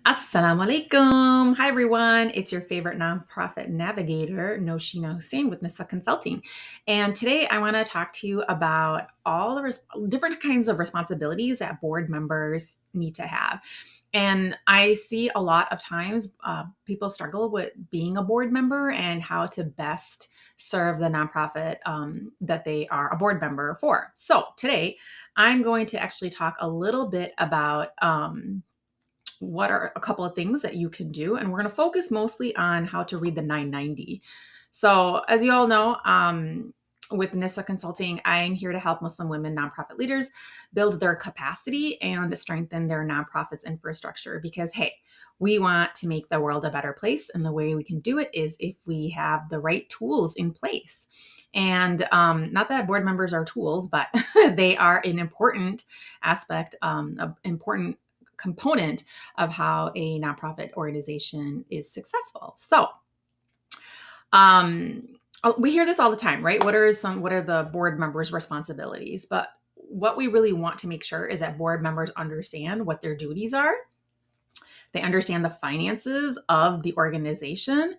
Assalamu alaikum. Hi, everyone. It's your favorite nonprofit navigator, Noshina Hussein with Nissa Consulting. And today I want to talk to you about all the different kinds of responsibilities that board members need to have. And I see a lot of times people struggle with being a board member and how to best serve the nonprofit that they are a board member for. So today I'm going to actually talk a little bit about. What are a couple of things that you can do? And we're going to focus mostly on how to read the 990. So, as you all know, with Nissa Consulting, I'm here to help Muslim women nonprofit leaders build their capacity and strengthen their nonprofits infrastructure because, hey, we want to make the world a better place. And the way we can do it is if we have the right tools in place. And not that board members are tools, but they are an important aspect, an important component of how a nonprofit organization is successful. So, we hear this all the time, right? What are the board members' responsibilities? But what we really want to make sure is that board members understand what their duties are. They understand the finances of the organization.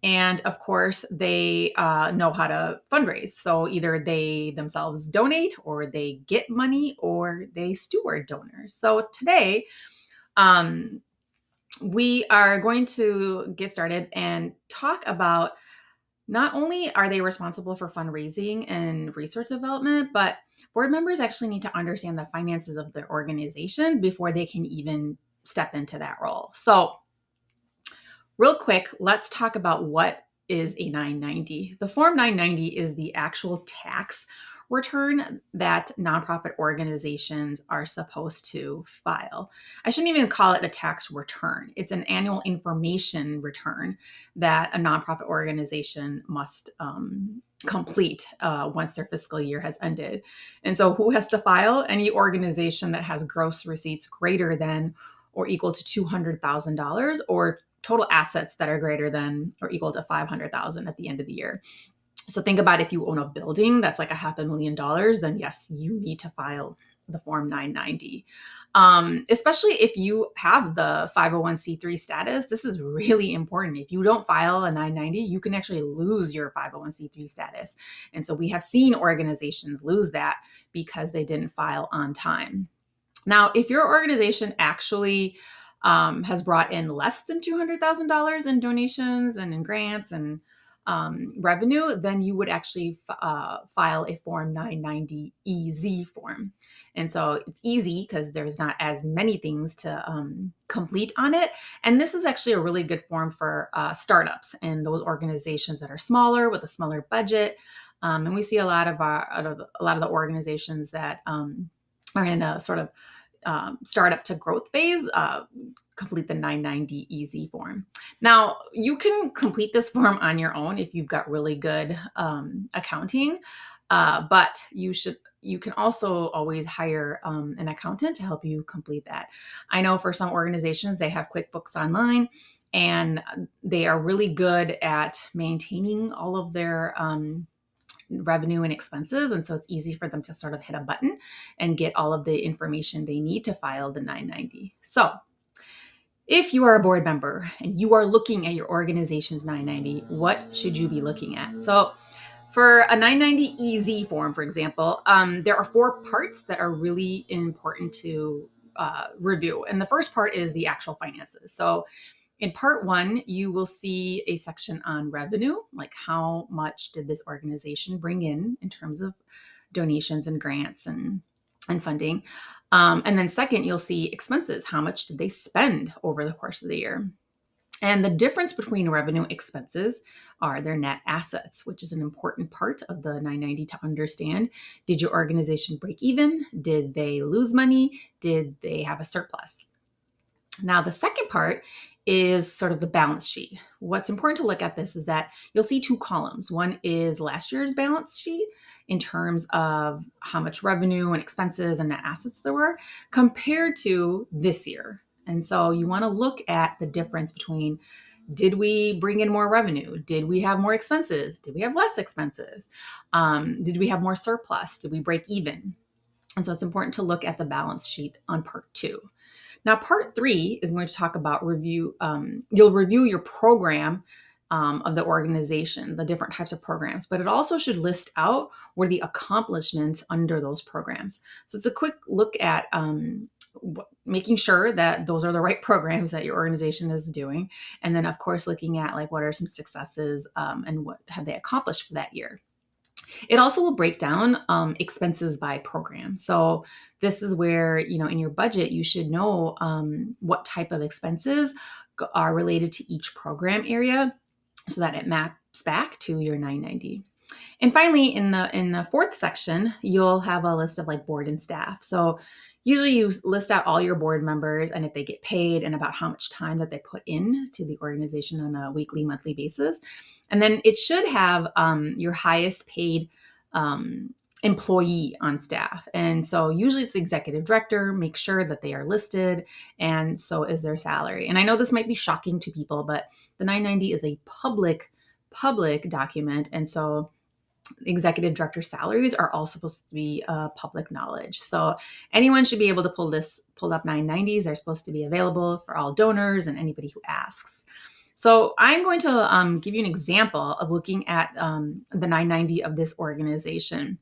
And of course, they know how to fundraise. So either they themselves donate, or they get money, or they steward donors. So today, um, we are going to get started and talk about not only are they responsible for fundraising and research development, but board members actually need to understand the finances of their organization before they can even step into that role. So, real quick, let's talk about what is a 990. The Form 990 is the actual tax return that nonprofit organizations are supposed to file. I shouldn't even call it a tax return. It's an annual information return that a nonprofit organization must complete once their fiscal year has ended. And so, who has to file? Any organization that has gross receipts greater than or equal to $200,000 or total assets that are greater than or equal to 500,000 at the end of the year. So think about if you own a building that's like $500,000, then yes, you need to file the Form 990. Especially if you have the 501c3 status, this is really important. If you don't file a 990, you can actually lose your 501c3 status. And so we have seen organizations lose that because they didn't file on time. Now, if your organization actually has brought in less than $200,000 in donations and in grants and revenue, then you would actually file a Form 990 EZ form. And so it's easy because there's not as many things to complete on it. And this is actually a really good form for startups and those organizations that are smaller with a smaller budget. And we see a lot of the organizations that are in a sort of startup to growth phase, complete the 990 EZ form. Now, you can complete this form on your own if you've got really good accounting, but you can also always hire an accountant to help you complete that. I know for some organizations, they have QuickBooks Online, and they are really good at maintaining all of their revenue and expenses. And so it's easy for them to sort of hit a button and get all of the information they need to file the 990. So if you are a board member and you are looking at your organization's 990, what should you be looking at? So for a 990 EZ form, for example, there are 4 parts that are really important to review. And the first part is the actual finances. So in part 1, you will see a section on revenue, like how much did this organization bring in terms of donations and grants and funding. And then second, you'll see expenses. How much did they spend over the course of the year? And the difference between revenue and expenses are their net assets, which is an important part of the 990 to understand. Did your organization break even? Did they lose money? Did they have a surplus? Now, the second part is sort of the balance sheet. What's important to look at this is that you'll see 2 columns. One is last year's balance sheet in terms of how much revenue and expenses and net assets there were compared to this year. And so you want to look at the difference between, did we bring in more revenue? Did we have more expenses? Did we have less expenses? Did we have more surplus? Did we break even? And so it's important to look at the balance sheet on part 2. Now, part 3 is going to talk about review. You'll review your program of the organization, the different types of programs, but it also should list out what are the accomplishments under those programs. So it's a quick look at making sure that those are the right programs that your organization is doing. And then, of course, looking at like what are some successes and what have they accomplished for that year. It also will break down expenses by program. So this is where, in your budget, you should know what type of expenses are related to each program area so that it maps back to your 990. And finally, in the fourth section, you'll have a list of like board and staff. So usually you list out all your board members and if they get paid and about how much time that they put in to the organization on a weekly, monthly basis. And then it should have your highest paid employee on staff. And so usually it's the executive director. Make sure that they are listed, and so is their salary. And I know this might be shocking to people, but the 990 is a public document. And so executive director salaries are all supposed to be public knowledge. So anyone should be able to pull up 990s. They're supposed to be available for all donors and anybody who asks. So I'm going to give you an example of looking at the 990 of this organization.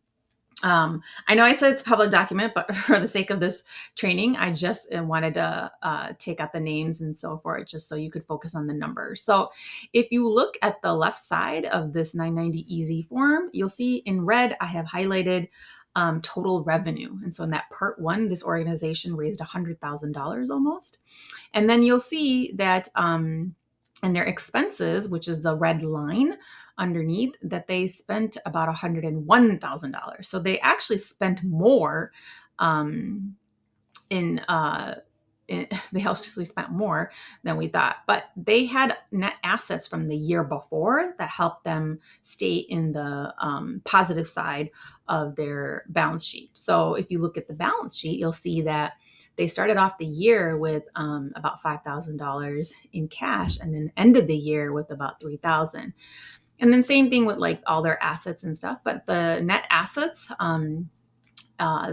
I know I said it's a public document, but for the sake of this training, I just wanted to take out the names and so forth, just so you could focus on the numbers. So if you look at the left side of this 990 easy form, you'll see in red, I have highlighted total revenue. And so in that part 1, this organization raised $100,000 almost. And then you'll see that and their expenses, which is the red line underneath, that they spent about $101,000. So they actually spent more they actually spent more than we thought, but they had net assets from the year before that helped them stay in the positive side of their balance sheet. So if you look at the balance sheet, you'll see that they started off the year with about $5,000 in cash and then ended the year with about $3,000. And then same thing with like all their assets and stuff, but the net assets,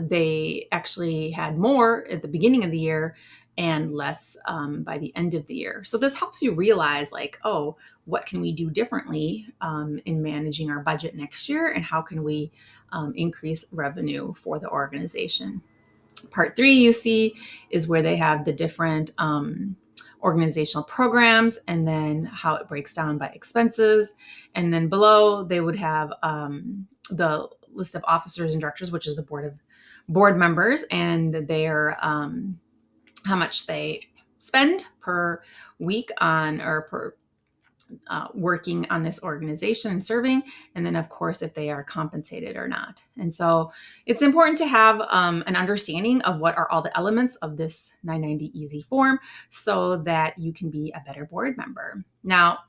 they actually had more at the beginning of the year and less by the end of the year. So this helps you realize like, oh, what can we do differently in managing our budget next year, and how can we increase revenue for the organization? Part 3 you see is where they have the different organizational programs and then how it breaks down by expenses. And then below they would have the list of officers and directors, which is the board members, and their how much they spend per week on or per working on this organization and serving, and then of course if they are compensated or not. And so it's important to have an understanding of what are all the elements of this 990 easy form so that you can be a better board member. Now,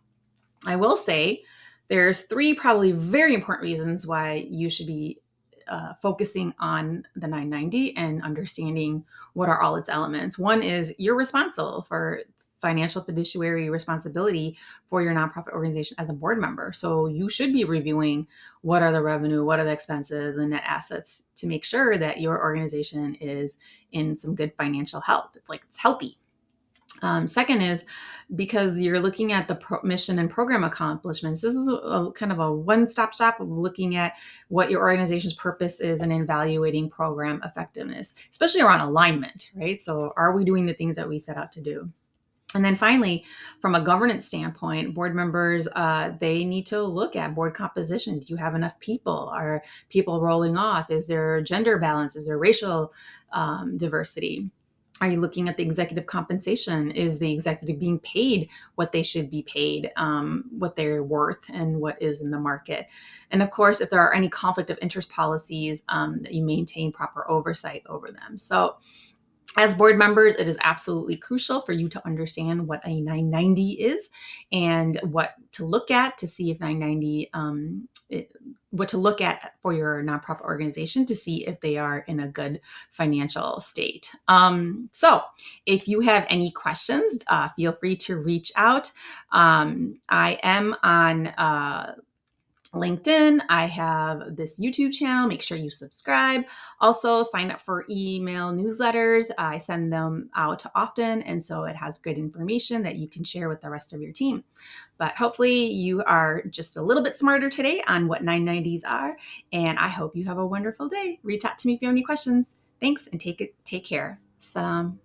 I will say there's 3 probably very important reasons why you should be focusing on the 990 and understanding what are all its elements. One is you're responsible for financial fiduciary responsibility for your nonprofit organization as a board member. So you should be reviewing what are the revenue, what are the expenses, the net assets to make sure that your organization is in some good financial health. It's healthy. Second is because you're looking at the mission and program accomplishments. This is a kind of a one-stop shop of looking at what your organization's purpose is and evaluating program effectiveness, especially around alignment, right? So are we doing the things that we set out to do? And then finally, from a governance standpoint, board members, they need to look at board composition. Do you have enough people? Are people rolling off? Is there gender balance? Is there racial diversity? Are you looking at the executive compensation? Is the executive being paid what they should be paid, what they're worth, and what is in the market? And of course, if there are any conflict of interest policies, that you maintain proper oversight over them. So as board members, it is absolutely crucial for you to understand what a 990 is and what to look at to see if 990, what to look at for your nonprofit organization to see if they are in a good financial state. So if you have any questions, feel free to reach out. I am on LinkedIn. I have this YouTube channel. Make sure you subscribe. Also, sign up for email newsletters. I send them out often, and so it has good information that you can share with the rest of your team. But hopefully, you are just a little bit smarter today on what 990s are, and I hope you have a wonderful day. Reach out to me if you have any questions. Thanks, and take care. Salam.